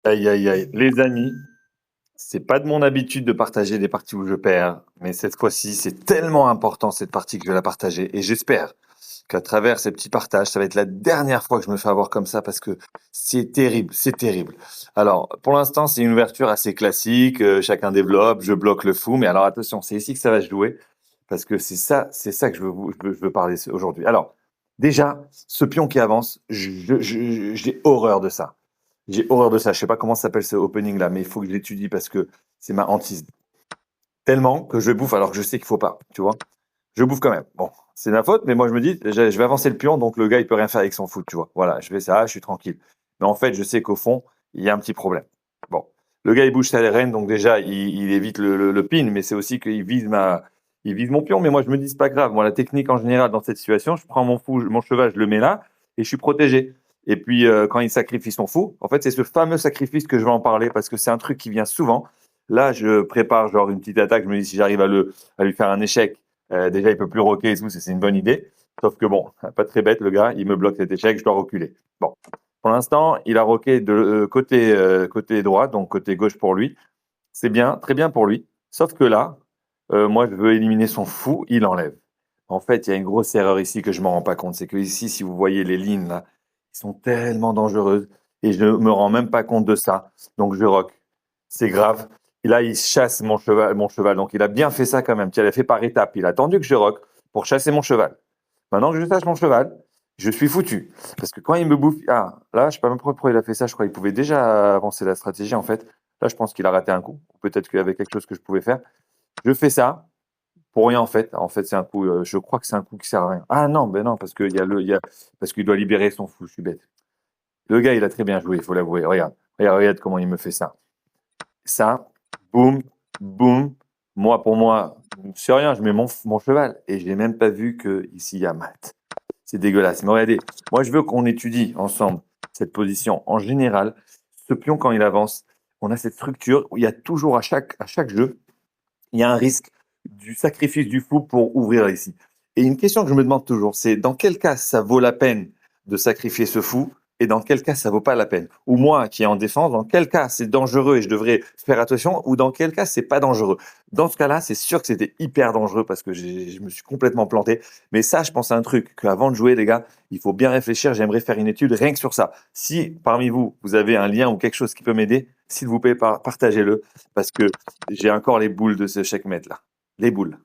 Aïe, aïe, aïe. Les amis, c'est pas de mon habitude de partager des parties où je perds, mais cette fois-ci, c'est tellement important cette partie que je vais la partager. Et j'espère qu'à travers ces petits partages, ça va être la dernière fois que je me fais avoir comme ça parce que c'est terrible, c'est terrible. Alors, pour l'instant, c'est une ouverture assez classique, chacun développe, je bloque le fou, mais alors attention, c'est ici que ça va se jouer parce que c'est ça que je veux parler aujourd'hui. Alors, déjà, ce pion qui avance, j'ai horreur de ça. J'ai horreur de ça. Je sais pas comment ça s'appelle ce opening là, mais il faut que je l'étudie parce que c'est ma hantise. Tellement que je bouffe alors que je sais qu'il faut pas, tu vois. Je bouffe quand même. Bon, c'est ma faute, mais moi je me dis, je vais avancer le pion, donc le gars il peut rien faire avec son foot, tu vois. Voilà, je fais ça, je suis tranquille. Mais en fait, je sais qu'au fond, il y a un petit problème. Bon, le gars il bouge sa reine, donc déjà il évite le pin, mais c'est aussi qu'il il vise mon pion. Mais moi je me dis c'est pas grave. Moi la technique en général dans cette situation, je prends mon cheval, je le mets là et je suis protégé. Et puis quand il sacrifie son fou, en fait c'est ce fameux sacrifice que je vais en parler parce que c'est un truc qui vient souvent. Là, je prépare genre une petite attaque. Je me dis si j'arrive à lui faire un échec, déjà il peut plus rocker et tout, c'est une bonne idée. Sauf que bon, pas très bête le gars, il me bloque cet échec, je dois reculer. Bon, pour l'instant, il a rocké de côté droit, donc côté gauche pour lui. C'est bien, très bien pour lui. Sauf que là, moi je veux éliminer son fou, il enlève. En fait, il y a une grosse erreur ici que je m'en rends pas compte, c'est que ici, si vous voyez les lignes là, ils sont tellement dangereuses et je ne me rends même pas compte de ça. Donc je rock. C'est grave. Et là, il chasse mon cheval. Donc il a bien fait ça quand même. Il a fait par étapes. Il a attendu que je rock pour chasser mon cheval. Maintenant que je sache mon cheval, je suis foutu. Parce que quand il me bouffe. Ah, là, je sais pas même pourquoi il a fait ça. Je crois qu'il pouvait déjà avancer la stratégie, en fait. Là, je pense qu'il a raté un coup. Peut-être qu'il y avait quelque chose que je pouvais faire. Je fais ça pour rien, en fait. En fait, c'est un coup. Je crois que c'est un coup qui sert à rien. Ah non, ben non, parce qu'il y a parce qu'il doit libérer son fou. Je suis bête. Le gars, il a très bien joué, il faut l'avouer. Regarde, regarde comment il me fait ça. Ça, boum, boum. Moi, pour moi, c'est rien, je mets mon cheval et je n'ai même pas vu que ici il y a mat. C'est dégueulasse. Mais regardez, moi je veux qu'on étudie ensemble cette position. En général, ce pion, quand il avance, on a cette structure où il y a toujours à chaque jeu, il y a un risque du sacrifice du fou pour ouvrir ici. Et une question que je me demande toujours, c'est dans quel cas ça vaut la peine de sacrifier ce fou et dans quel cas ça vaut pas la peine. Ou moi qui est en défense, dans quel cas c'est dangereux et je devrais faire attention ou dans quel cas c'est pas dangereux. Dans ce cas-là, c'est sûr que c'était hyper dangereux parce que je me suis complètement planté. Mais ça, je pense à un truc qu'avant de jouer, les gars, il faut bien réfléchir. J'aimerais faire une étude rien que sur ça. Si parmi vous, vous avez un lien ou quelque chose qui peut m'aider, s'il vous plaît, partagez-le parce que j'ai encore les boules de ce checkmate là. Les boules.